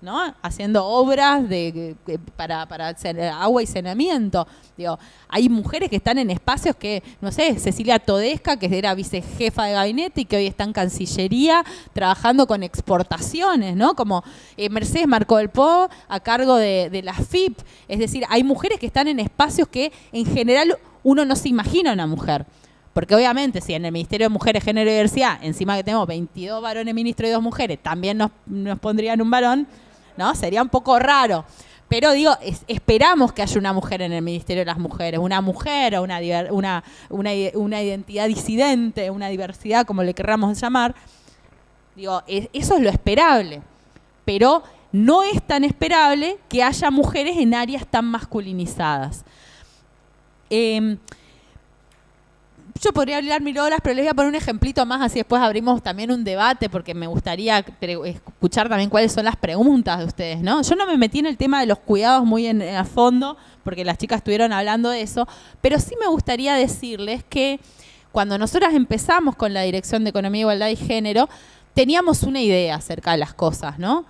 ¿no? Haciendo obras para agua y saneamiento. Digo, hay mujeres que están en espacios que, no sé, Cecilia Todesca, que era vicejefa de gabinete y que hoy está en Cancillería trabajando con exportaciones, ¿no? Como Mercedes Marco del Po a cargo de la FIP. Es decir, hay mujeres que están en espacios que en general uno no se imagina una mujer. Porque obviamente si en el Ministerio de Mujeres, Género y Diversidad, encima que tenemos 22 varones ministros y 2 mujeres, también nos pondrían un varón, ¿no? Sería un poco raro. Pero digo, esperamos que haya una mujer en el Ministerio de las Mujeres, una mujer o una identidad disidente, una diversidad, como le querramos llamar. Digo, eso es lo esperable. Pero no es tan esperable que haya mujeres en áreas tan masculinizadas. Yo podría hablar 1000 horas, pero les voy a poner un ejemplito más, así después abrimos también un debate, porque me gustaría escuchar también cuáles son las preguntas de ustedes, ¿no? Yo no me metí en el tema de los cuidados muy a fondo, porque las chicas estuvieron hablando de eso, pero sí me gustaría decirles que cuando nosotras empezamos con la Dirección de Economía, Igualdad y Género, teníamos una idea acerca de las cosas, ¿no?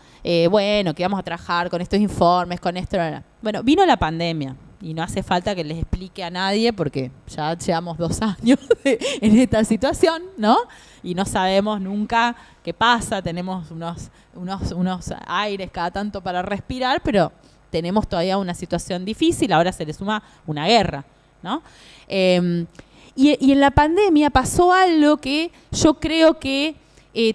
Bueno, que íbamos a trabajar con estos informes, con esto. Bueno, vino la pandemia. Y no hace falta que les explique a nadie porque ya llevamos 2 años en esta situación, ¿no? Y no sabemos nunca qué pasa, tenemos unos aires cada tanto para respirar, pero tenemos todavía una situación difícil, ahora se le suma una guerra, ¿no? Y en la pandemia pasó algo que yo creo que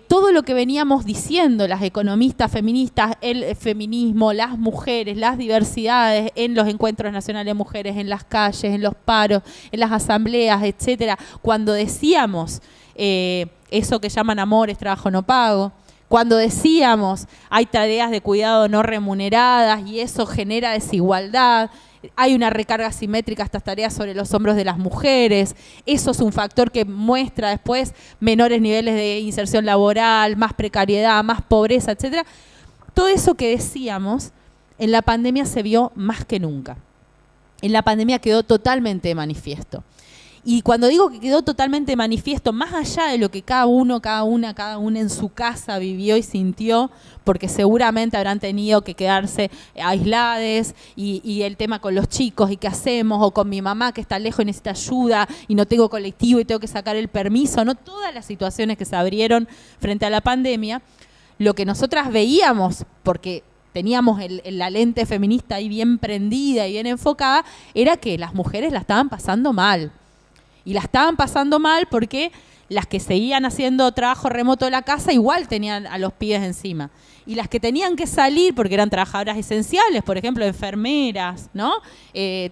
todo lo que veníamos diciendo las economistas feministas, el feminismo, las mujeres, las diversidades en los encuentros nacionales de mujeres, en las calles, en los paros, en las asambleas, etcétera, cuando decíamos eso que llaman amores, trabajo no pago, cuando decíamos hay tareas de cuidado no remuneradas y eso genera desigualdad, hay una recarga asimétrica a estas tareas sobre los hombros de las mujeres, eso es un factor que muestra después menores niveles de inserción laboral, más precariedad, más pobreza, etcétera. Todo eso que decíamos en la pandemia se vio más que nunca. En la pandemia quedó totalmente de manifiesto. Y cuando digo que quedó totalmente manifiesto, más allá de lo que cada una en su casa vivió y sintió, porque seguramente habrán tenido que quedarse aisladas y el tema con los chicos y qué hacemos, o con mi mamá que está lejos y necesita ayuda y no tengo colectivo y tengo que sacar el permiso, ¿no? Todas las situaciones que se abrieron frente a la pandemia, lo que nosotras veíamos, porque teníamos la lente feminista ahí bien prendida y bien enfocada, era que las mujeres la estaban pasando mal. Y la estaban pasando mal porque las que seguían haciendo trabajo remoto de la casa igual tenían a los pibes encima. Y las que tenían que salir, porque eran trabajadoras esenciales, por ejemplo, enfermeras, ¿no?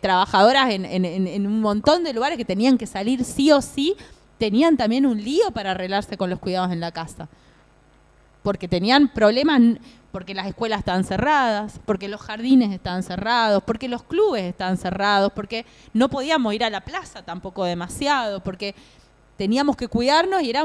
Trabajadoras en un montón de lugares que tenían que salir sí o sí, tenían también un lío para arreglarse con los cuidados en la casa. Porque tenían problemas, porque las escuelas estaban cerradas, porque los jardines estaban cerrados, porque los clubes estaban cerrados, porque no podíamos ir a la plaza tampoco demasiado, porque teníamos que cuidarnos y era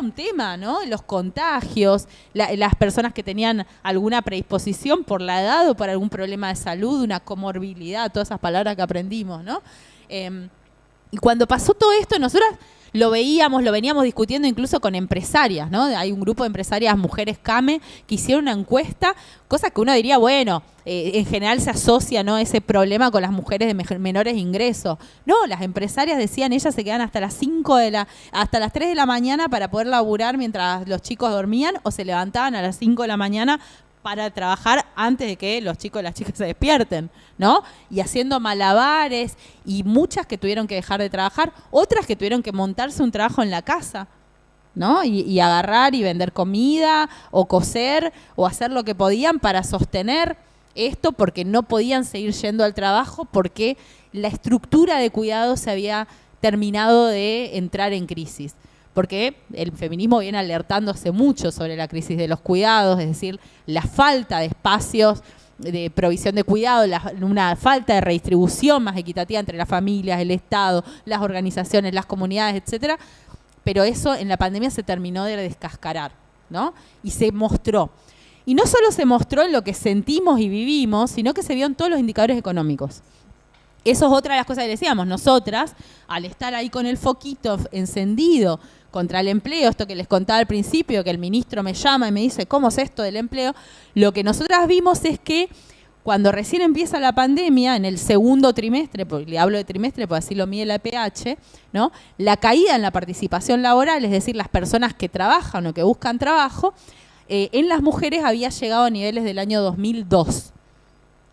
un tema, ¿no? Los contagios, las personas que tenían alguna predisposición por la edad o por algún problema de salud, una comorbilidad, todas esas palabras que aprendimos, ¿no? Y cuando pasó todo esto, nosotras lo veníamos discutiendo incluso con empresarias, ¿no? Hay un grupo de empresarias, Mujeres CAME, que hicieron una encuesta, cosa que uno diría, bueno, en general se asocia, ¿no?, ese problema con las mujeres de menores ingresos. No, las empresarias decían, ellas se quedan hasta las 3 de la mañana para poder laburar mientras los chicos dormían, o se levantaban a las 5 de la mañana para trabajar antes de que los chicos y las chicas se despierten, ¿no? Y haciendo malabares, y muchas que tuvieron que dejar de trabajar, otras que tuvieron que montarse un trabajo en la casa, ¿no? Y agarrar y vender comida, o coser, o hacer lo que podían para sostener esto, porque no podían seguir yendo al trabajo, porque la estructura de cuidado se había terminado de entrar en crisis. Porque el feminismo viene alertándose mucho sobre la crisis de los cuidados, es decir, la falta de espacios de provisión de cuidado, una falta de redistribución más equitativa entre las familias, el Estado, las organizaciones, las comunidades, etcétera. Pero eso en la pandemia se terminó de descascarar, ¿no? Y se mostró. Y no solo se mostró en lo que sentimos y vivimos, sino que se vio en todos los indicadores económicos. Eso es otra de las cosas que decíamos. Nosotras, al estar ahí con el foquito encendido contra el empleo, esto que les contaba al principio, que el ministro me llama y me dice, ¿cómo es esto del empleo? Lo que nosotras vimos es que cuando recién empieza la pandemia, en el segundo trimestre, porque le hablo de trimestre, porque así lo mide la EPH, ¿no? La caída en la participación laboral, es decir, las personas que trabajan o que buscan trabajo, en las mujeres había llegado a niveles del año 2002.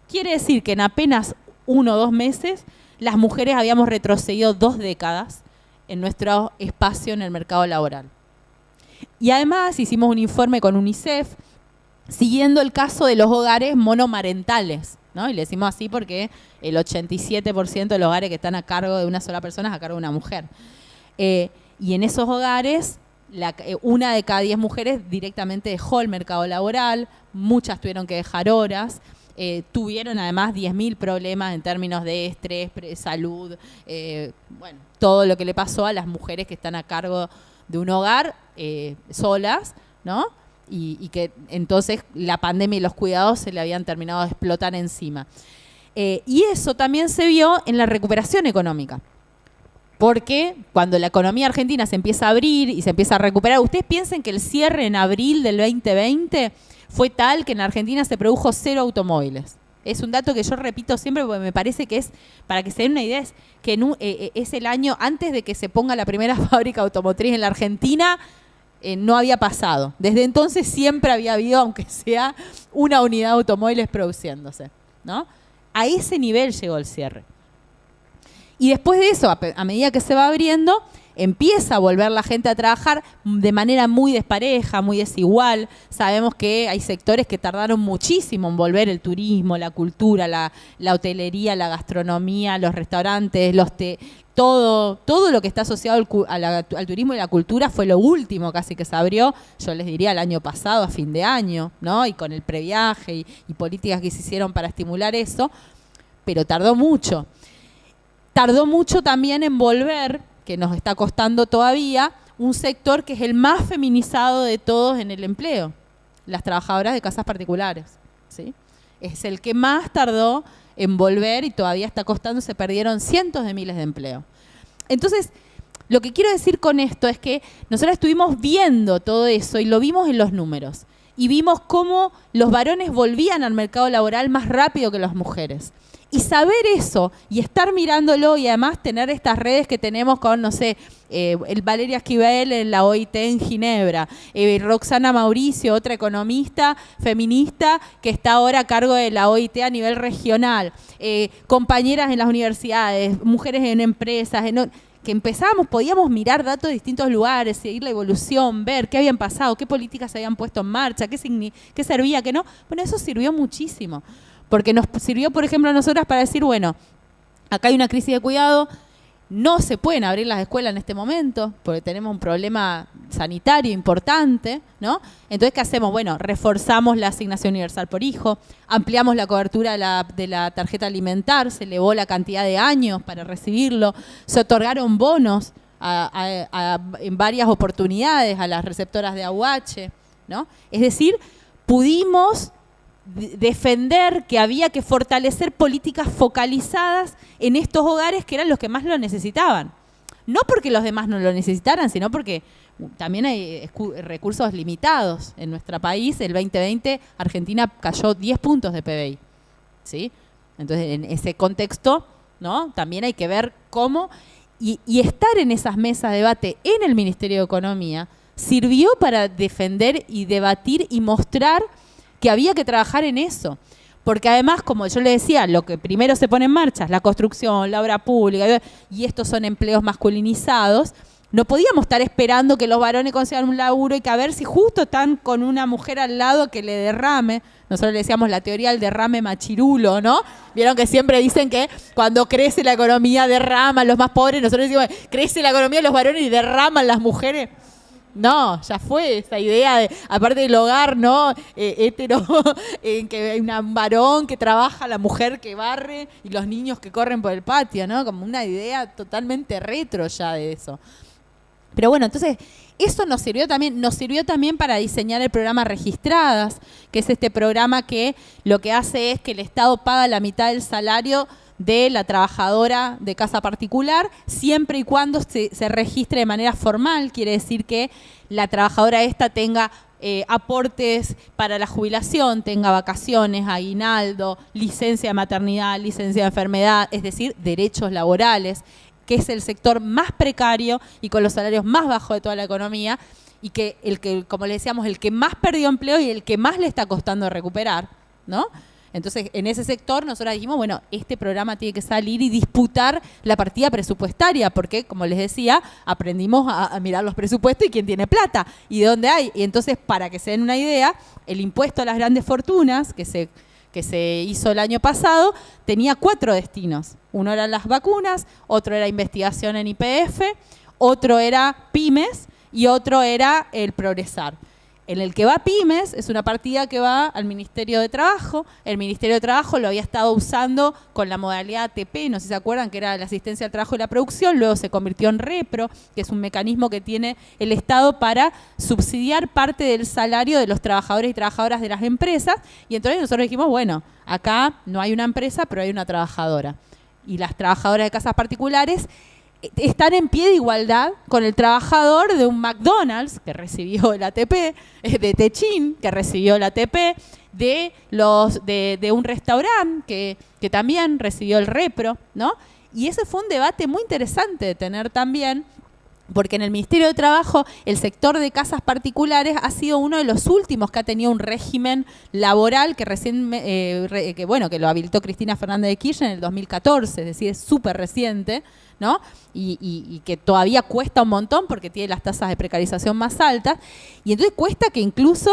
Quiere decir que en apenas 1 o 2 meses, las mujeres habíamos retrocedido 2 décadas en nuestro espacio en el mercado laboral. Y además hicimos un informe con UNICEF siguiendo el caso de los hogares monomarentales, ¿no? Y le decimos así porque el 87% de los hogares que están a cargo de una sola persona es a cargo de una mujer. Y en esos hogares, una de cada 10 mujeres directamente dejó el mercado laboral, muchas tuvieron que dejar horas, tuvieron además 10.000 problemas en términos de estrés, salud, bueno, todo lo que le pasó a las mujeres que están a cargo de un hogar solas, ¿no? Y que entonces la pandemia y los cuidados se le habían terminado de explotar encima. Y eso también se vio en la recuperación económica. Porque cuando la economía argentina se empieza a abrir y se empieza a recuperar, ustedes piensen que el cierre en abril del 2020 fue tal que en Argentina se produjo 0 automóviles. Es un dato que yo repito siempre porque me parece que es, para que se den una idea, es que es el año antes de que se ponga la primera fábrica automotriz en la Argentina, no había pasado. Desde entonces siempre había habido, aunque sea una unidad de automóviles produciéndose, ¿no? A ese nivel llegó el cierre. Y después de eso, a medida que se va abriendo, empieza a volver la gente a trabajar de manera muy despareja, muy desigual. Sabemos que hay sectores que tardaron muchísimo en volver: el turismo, la cultura, la hotelería, la gastronomía, los restaurantes, todo lo que está asociado al turismo y la cultura fue lo último casi que se abrió, yo les diría el año pasado, a fin de año, ¿no? Y con el previaje y políticas que se hicieron para estimular eso, pero tardó mucho. Tardó mucho también en volver, que nos está costando todavía, un sector que es el más feminizado de todos en el empleo, las trabajadoras de casas particulares, ¿sí? Es el que más tardó en volver y todavía está costando, se perdieron cientos de miles de empleos. Entonces, lo que quiero decir con esto es que nosotros estuvimos viendo todo eso y lo vimos en los números. Y vimos cómo los varones volvían al mercado laboral más rápido que las mujeres. Y saber eso y estar mirándolo y además tener estas redes que tenemos con, no sé, el Valeria Esquivel en la OIT en Ginebra, Roxana Mauricio, otra economista feminista que está ahora a cargo de la OIT a nivel regional, compañeras en las universidades, mujeres en empresas, que empezábamos, podíamos mirar datos de distintos lugares, seguir la evolución, ver qué habían pasado, qué políticas se habían puesto en marcha, qué servía, qué no. Bueno, eso sirvió muchísimo. Porque nos sirvió, por ejemplo, a nosotras para decir, bueno, acá hay una crisis de cuidado, no se pueden abrir las escuelas en este momento, porque tenemos un problema sanitario importante, ¿no? Entonces, ¿qué hacemos? Bueno, reforzamos la asignación universal por hijo, ampliamos la cobertura de la tarjeta alimentar, se elevó la cantidad de años para recibirlo, se otorgaron bonos en varias oportunidades a las receptoras de AUH, ¿no? Es decir, pudimos defender que había que fortalecer políticas focalizadas en estos hogares que eran los que más lo necesitaban. No porque los demás no lo necesitaran, sino porque también hay recursos limitados. En nuestro país, el 2020, Argentina cayó 10 puntos de PBI, ¿sí? Entonces, en ese contexto, ¿no? También hay que ver cómo, y estar en esas mesas de debate en el Ministerio de Economía sirvió para defender y debatir y mostrar que había que trabajar en eso. Porque además, como yo le decía, lo que primero se pone en marcha es la construcción, la obra pública, y estos son empleos masculinizados. No podíamos estar esperando que los varones consigan un laburo y que a ver si justo están con una mujer al lado que le derrame. Nosotros le decíamos la teoría del derrame machirulo, ¿no? Vieron que siempre dicen que cuando crece la economía derraman los más pobres. Nosotros decimos, crece la economía de los varones y derraman las mujeres. No, ya fue esa idea de, aparte del hogar, ¿no? Hetero, que hay un varón que trabaja, la mujer que barre y los niños que corren por el patio, ¿no? Como una idea totalmente retro ya de eso. Pero bueno, entonces eso nos sirvió también para diseñar el programa Registradas, que es este programa que lo que hace es que el Estado paga la mitad del salario de la trabajadora de casa particular, siempre y cuando se registre de manera formal. Quiere decir que la trabajadora esta tenga aportes para la jubilación, tenga vacaciones, aguinaldo, licencia de maternidad, licencia de enfermedad, es decir, derechos laborales, que es el sector más precario y con los salarios más bajos de toda la economía, y que, como le decíamos, el que más perdió empleo y el que más le está costando recuperar, ¿no? Entonces, en ese sector nosotros dijimos, bueno, este programa tiene que salir y disputar la partida presupuestaria, porque, como les decía, aprendimos a mirar los presupuestos y quién tiene plata y de dónde hay. Y entonces, para que se den una idea, el impuesto a las grandes fortunas, que se hizo el año pasado, tenía 4 destinos. Uno era las vacunas, otro era investigación en YPF, otro era pymes y otro era el progresar. En el que va pymes es una partida que va al Ministerio de Trabajo. El Ministerio de Trabajo lo había estado usando con la modalidad ATP, no sé si se acuerdan, que era la asistencia al trabajo y la producción, luego se convirtió en REPRO, que es un mecanismo que tiene el Estado para subsidiar parte del salario de los trabajadores y trabajadoras de las empresas. Y entonces nosotros dijimos, bueno, acá no hay una empresa, pero hay una trabajadora. Y las trabajadoras de casas particulares están en pie de igualdad con el trabajador de un McDonald's que recibió el ATP, de Techin que recibió el ATP, de un restaurante que también recibió el REPRO, ¿no? Y ese fue un debate muy interesante de tener también, porque en el Ministerio de Trabajo el sector de casas particulares ha sido uno de los últimos que ha tenido un régimen laboral que recién, que lo habilitó Cristina Fernández de Kirchner en el 2014, es decir, es súper reciente, ¿no? Y que todavía cuesta un montón porque tiene las tasas de precarización más altas. Y entonces cuesta que incluso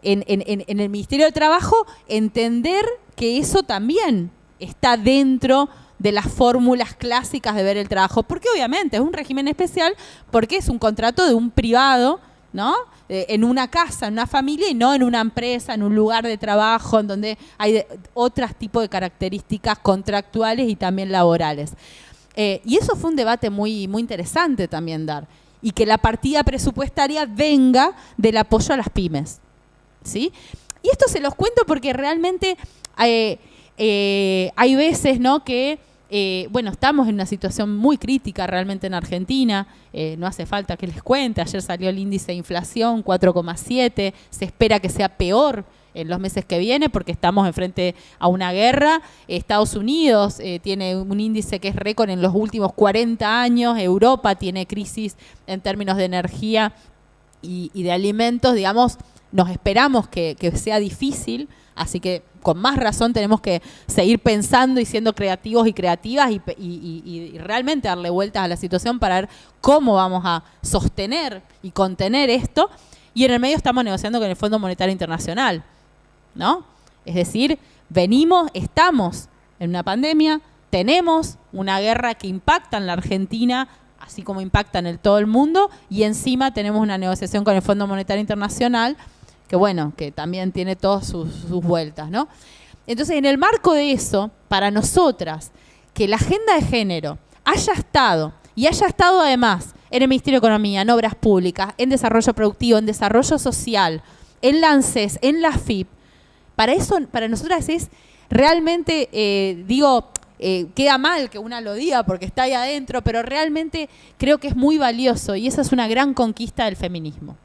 en el Ministerio de Trabajo entender que eso también está dentro de las fórmulas clásicas de ver el trabajo, porque obviamente es un régimen especial, porque es un contrato de un privado, ¿no? En una casa, en una familia, y no en una empresa, en un lugar de trabajo, en donde hay otros tipos de características contractuales y también laborales. Y eso fue un debate muy, muy interesante también dar, y que la partida presupuestaria venga del apoyo a las pymes, ¿sí? Y esto se los cuento porque realmente hay veces, ¿no?, que estamos en una situación muy crítica realmente en Argentina, no hace falta que les cuente, ayer salió el índice de inflación 4,7, se espera que sea peor en los meses que vienen porque estamos enfrente a una guerra. Estados Unidos tiene un índice que es récord en los últimos 40 años, Europa tiene crisis en términos de energía y de alimentos, digamos, nos esperamos que sea difícil, así que con más razón tenemos que seguir pensando y siendo creativos y creativas y realmente darle vueltas a la situación para ver cómo vamos a sostener y contener esto. Y en el medio estamos negociando con el Fondo Monetario Internacional, ¿no? Es decir, estamos en una pandemia, tenemos una guerra que impacta en la Argentina, así como impacta en todo el mundo, y encima tenemos una negociación con el Fondo Monetario Internacional que también tiene todas sus vueltas, ¿no? Entonces, en el marco de eso, para nosotras, que la agenda de género haya estado además en el Ministerio de Economía, en Obras Públicas, en Desarrollo Productivo, en Desarrollo Social, en la ANSES, en la AFIP, para nosotras es realmente, queda mal que una lo diga porque está ahí adentro, pero realmente creo que es muy valioso y esa es una gran conquista del feminismo.